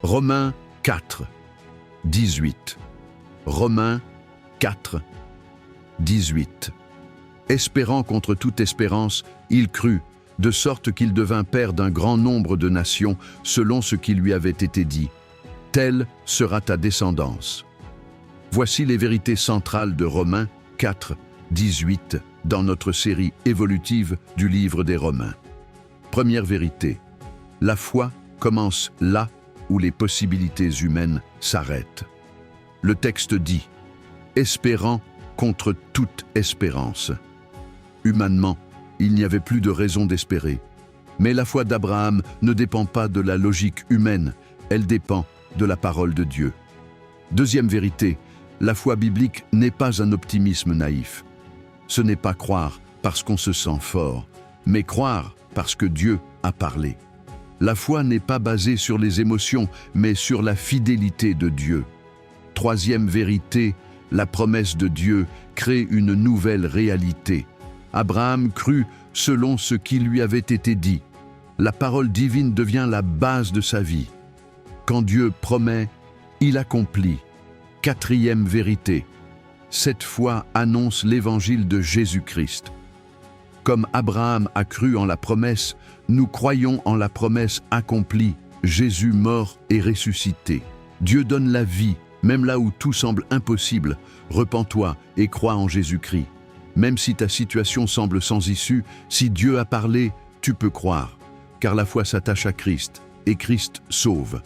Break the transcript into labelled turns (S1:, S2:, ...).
S1: Romains 4, 18. Romains 4, 18. Espérant contre toute espérance, il crut, de sorte qu'il devint père d'un grand nombre de nations, selon ce qui lui avait été dit. Telle sera ta descendance. Voici les vérités centrales de Romains 4, 18, dans notre série évolutive du livre des Romains. Première vérité, la foi commence là où les possibilités humaines s'arrêtent. Le texte dit « espérant contre toute espérance ». Humainement, il n'y avait plus de raison d'espérer. Mais la foi d'Abraham ne dépend pas de la logique humaine, elle dépend de la parole de Dieu. Deuxième vérité, la foi biblique n'est pas un optimisme naïf. Ce n'est pas croire parce qu'on se sent fort, mais croire parce que Dieu a parlé. La foi n'est pas basée sur les émotions, mais sur la fidélité de Dieu. Troisième vérité, la promesse de Dieu crée une nouvelle réalité. Abraham crut selon ce qui lui avait été dit. La parole divine devient la base de sa vie. Quand Dieu promet, il accomplit. Quatrième vérité, cette foi annonce l'évangile de Jésus-Christ. Comme Abraham a cru en la promesse, nous croyons en la promesse accomplie, Jésus mort et ressuscité. Dieu donne la vie, même là où tout semble impossible. Repens-toi et crois en Jésus-Christ. Même si ta situation semble sans issue, si Dieu a parlé, tu peux croire. Car la foi s'attache à Christ, et Christ sauve.